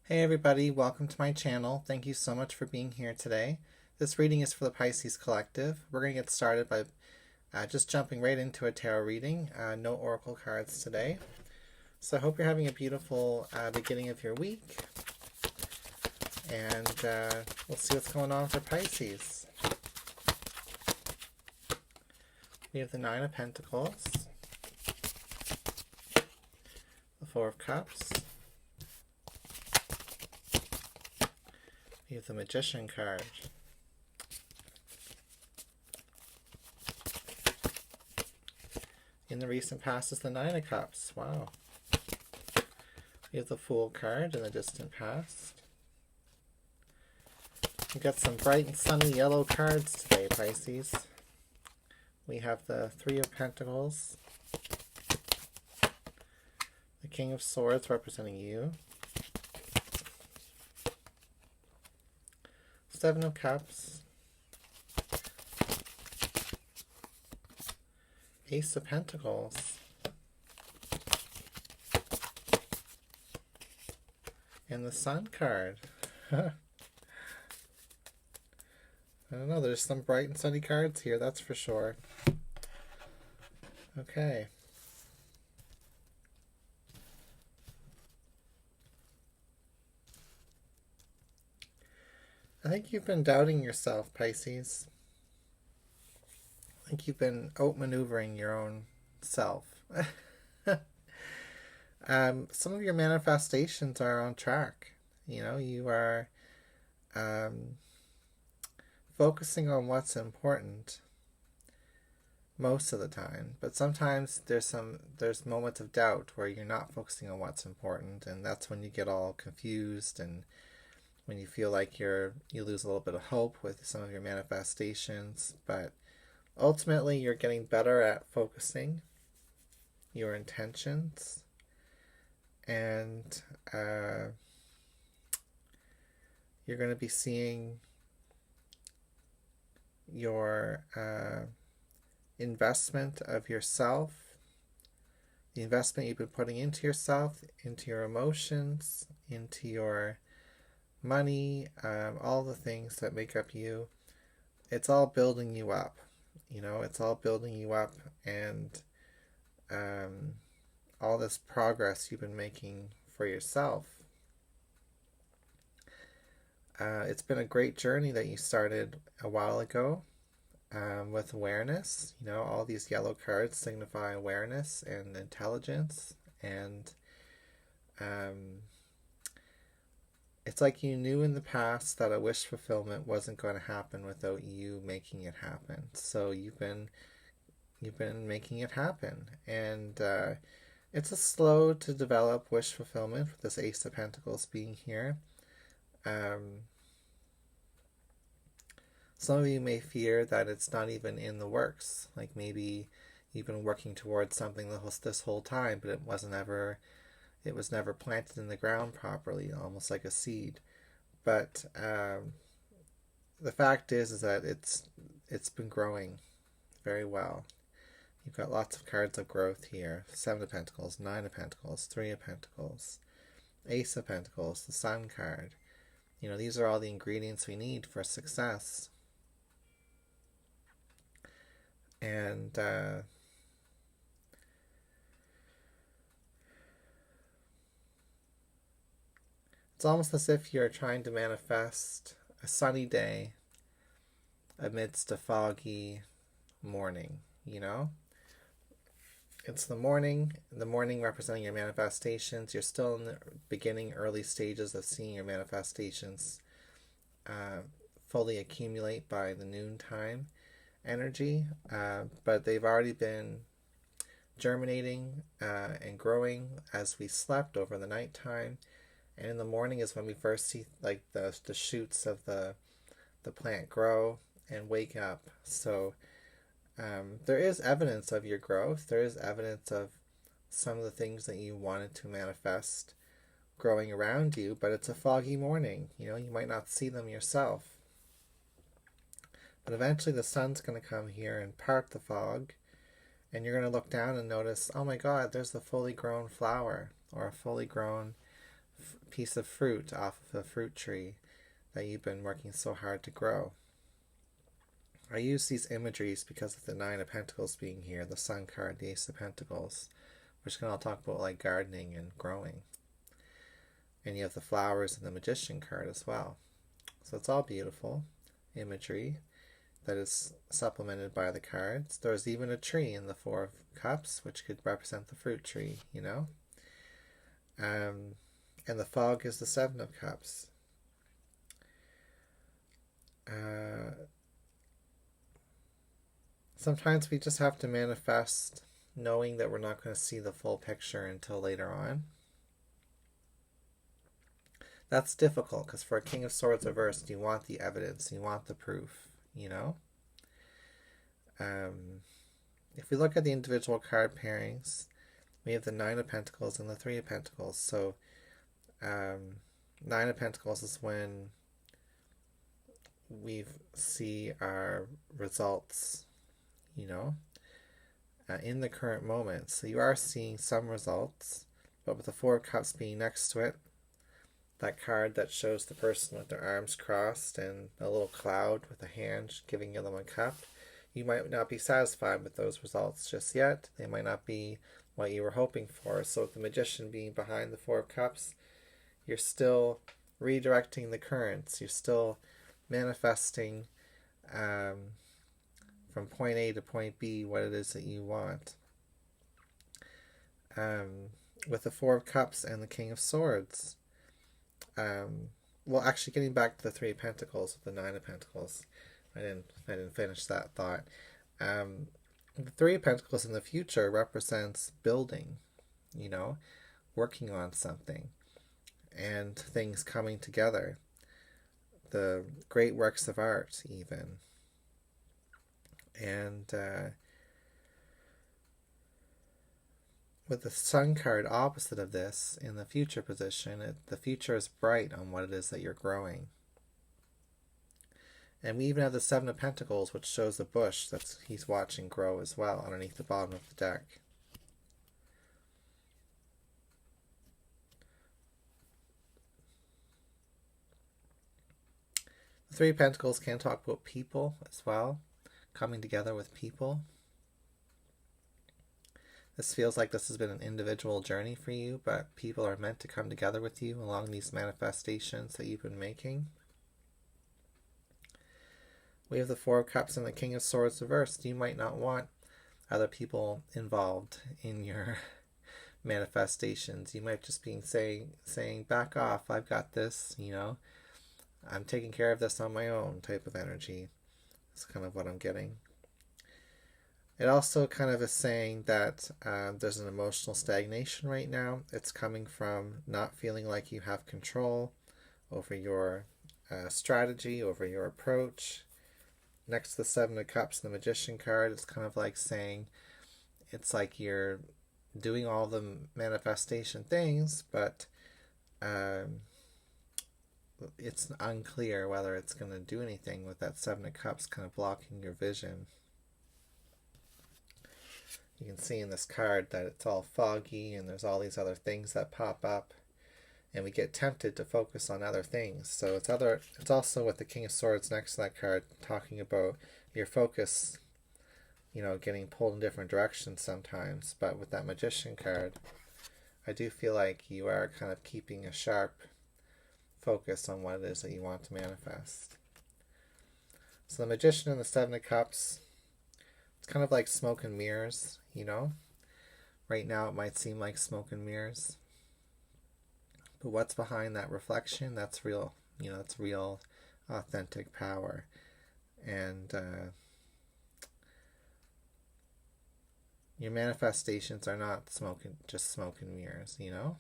Hey everybody, welcome to my channel. Thank you so much for being here today. This reading is for the Pisces Collective. We're going to get started by just jumping right into a tarot reading. No oracle cards today. So I hope you're having a beautiful beginning of your week. And we'll see what's going on for Pisces. We have the Nine of Pentacles, the Four of Cups, we have the Magician card, in the recent past is the Nine of Cups. Wow. We have the Fool card in the distant past. We've got some bright and sunny yellow cards today, Pisces. We have the Three of Pentacles, the King of Swords representing you, Seven of Cups, Ace of Pentacles, and the Sun card. I don't know, there's some bright and sunny cards here, that's for sure. Okay. I think you've been doubting yourself, Pisces. I think you've been outmaneuvering your own self. Some of your manifestations are on track. You know, you are focusing on what's important most of the time, but sometimes there's moments of doubt where you're not focusing on what's important, and that's when you get all confused and when you feel like you lose a little bit of hope with some of your manifestations. But ultimately you're getting better at focusing your intentions, and you're going to be seeing your investment of yourself, the investment you've been putting into yourself, into your emotions, into your money, all the things that make up you. It's all building you up. You know, it's all building you up, and all this progress you've been making for yourself. It's been a great journey that you started a while ago with awareness. You know, all these yellow cards signify awareness and intelligence, and it's like you knew in the past that a wish fulfillment wasn't going to happen without you making it happen. So you've been making it happen, and it's a slow to develop wish fulfillment with this Ace of Pentacles being here. Some of you may fear that it's not even in the works. Like maybe you've been working towards something this whole time, but it was never planted in the ground properly, almost like a seed. But the fact is that it's been growing very well. You've got lots of cards of growth here. Seven of Pentacles, Nine of Pentacles, Three of Pentacles, Ace of Pentacles, the Sun card. You know, these are all the ingredients we need for success. And it's almost as if you're trying to manifest a sunny day amidst a foggy morning, you know? It's the morning representing your manifestations. You're still in the beginning, early stages of seeing your manifestations fully accumulate by the noontime energy, but they've already been germinating and growing as we slept over the nighttime. And in the morning is when we first see like the shoots of the plant grow and wake up. So there is evidence of your growth. There is evidence of some of the things that you wanted to manifest growing around you, but it's a foggy morning. You know, you might not see them yourself. But eventually the sun's going to come here and part the fog, and you're going to look down and notice, oh my God, there's the fully grown flower, or a fully grown piece of fruit off of a fruit tree that you've been working so hard to grow. I use these imageries because of the Nine of Pentacles being here, the Sun card, the Ace of Pentacles, which can all talk about like gardening and growing. And you have the flowers and the Magician card as well. So it's all beautiful imagery that is supplemented by the cards. There's even a tree in the Four of Cups, which could represent the fruit tree, you know. And the fog is the Seven of Cups. Sometimes we just have to manifest knowing that we're not going to see the full picture until later on. That's difficult because for a King of Swords reversed, you want the evidence, you want the proof, you know? If we look at the individual card pairings, we have the Nine of Pentacles and the Three of Pentacles. So, Nine of Pentacles is when we see our results, you know, in the current moment. So you are seeing some results, but with the Four of Cups being next to it, that card that shows the person with their arms crossed and a little cloud with a hand giving them a cup, you might not be satisfied with those results just yet. They might not be what you were hoping for. So with the Magician being behind the Four of Cups, you're still redirecting the currents. You're still manifesting from point A to point B what it is that you want. With the Four of Cups and the King of Swords, well, actually, getting back to the Three of Pentacles with the Nine of Pentacles, I didn't finish that thought. The Three of Pentacles in the future represents building, you know, working on something, and things coming together. The great works of art, even. And with the Sun card opposite of this in the future position, the future is bright on what it is that you're growing. And we even have the Seven of Pentacles, which shows a bush that he's watching grow as well underneath the bottom of the deck. The Three of Pentacles can talk about people as well, coming together with people. This feels like this has been an individual journey for you, but people are meant to come together with you along these manifestations that you've been making. We have the Four of Cups and the King of Swords reversed. You might not want other people involved in your manifestations. You might just be saying, back off, I've got this, you know. I'm taking care of this on my own type of energy. That's kind of what I'm getting. It also kind of is saying that there's an emotional stagnation right now. It's coming from not feeling like you have control over your strategy, over your approach. Next to the Seven of Cups and the Magician card, it's kind of like saying it's like you're doing all the manifestation things, but it's unclear whether it's going to do anything with that Seven of Cups kind of blocking your vision. You can see in this card that it's all foggy and there's all these other things that pop up, and we get tempted to focus on other things. So it's also with the King of Swords next to that card talking about your focus, you know, getting pulled in different directions sometimes. But with that Magician card, I do feel like you are kind of keeping a sharp focus on what it is that you want to manifest. So the Magician and the Seven of Cups, it's kind of like smoke and mirrors, you know. Right now it might seem like smoke and mirrors, but what's behind that reflection, that's real, you know, it's real authentic power. And your manifestations are not just smoke and mirrors, you know.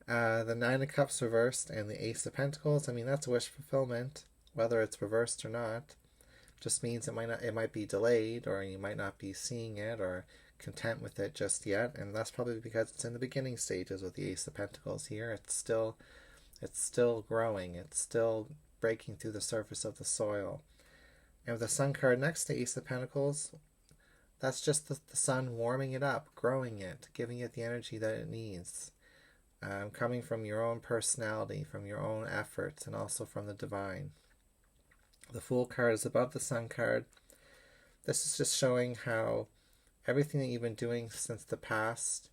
The Nine of Cups reversed and the Ace of Pentacles, I mean, that's wish fulfillment, whether it's reversed or not. Just means it might be delayed, or you might not be seeing it or content with it just yet, and that's probably because it's in the beginning stages with the Ace of Pentacles here. It's still growing, it's still breaking through the surface of the soil. And with the Sun card next to Ace of Pentacles, That's just the sun warming it up, growing it, giving it the energy that it needs. Coming from your own personality, from your own efforts, and also from the divine. The Fool card is above the Sun card. This is just showing how everything that you've been doing since the past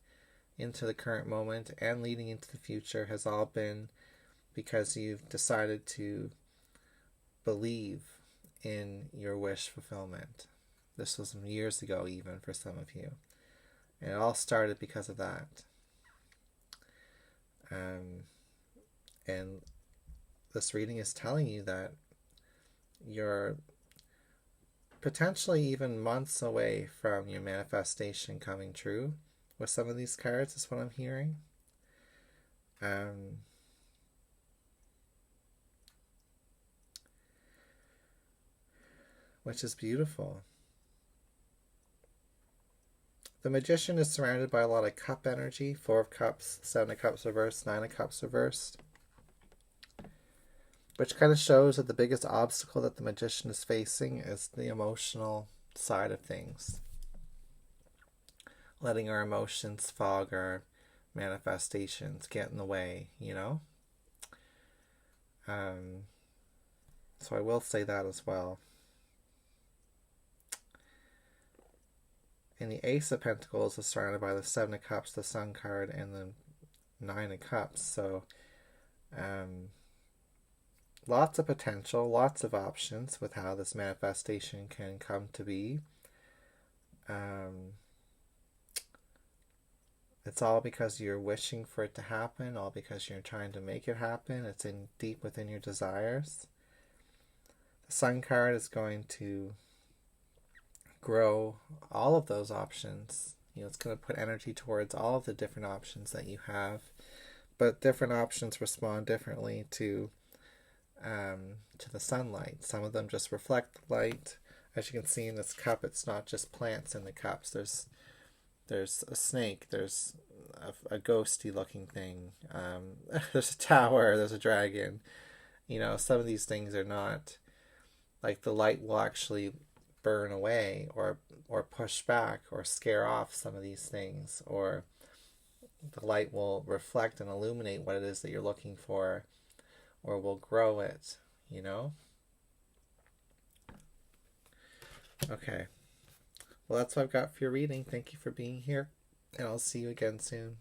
into the current moment and leading into the future has all been because you've decided to believe in your wish fulfillment. This was years ago even for some of you. And it all started because of that. And this reading is telling you that you're potentially even months away from your manifestation coming true with some of these cards, is what I'm hearing. Which is beautiful. The Magician is surrounded by a lot of cup energy. 4 of Cups, 7 of Cups reversed, 9 of Cups reversed. Which kind of shows that the biggest obstacle that the Magician is facing is the emotional side of things. Letting our emotions fog our manifestations, get in the way, you know? So I will say that as well. And the Ace of Pentacles is surrounded by the 7 of Cups, the Sun card, and the 9 of Cups. So, lots of potential, lots of options with how this manifestation can come to be. It's all because you're wishing for it to happen, all because you're trying to make it happen. It's in deep within your desires. The Sun card is going to grow all of those options. You know, it's going to put energy towards all of the different options that you have, but different options respond differently to the sunlight. Some of them just reflect the light. As you can see in this cup, it's not just plants in the cups. There's a snake, there's a ghosty looking thing, there's a tower, there's a dragon. You know, some of these things are not like the light will actually burn away or push back or scare off some of these things, or the light will reflect and illuminate what it is that you're looking for, or will grow it, you know? Okay. Well, that's what I've got for your reading. Thank you for being here, and I'll see you again soon.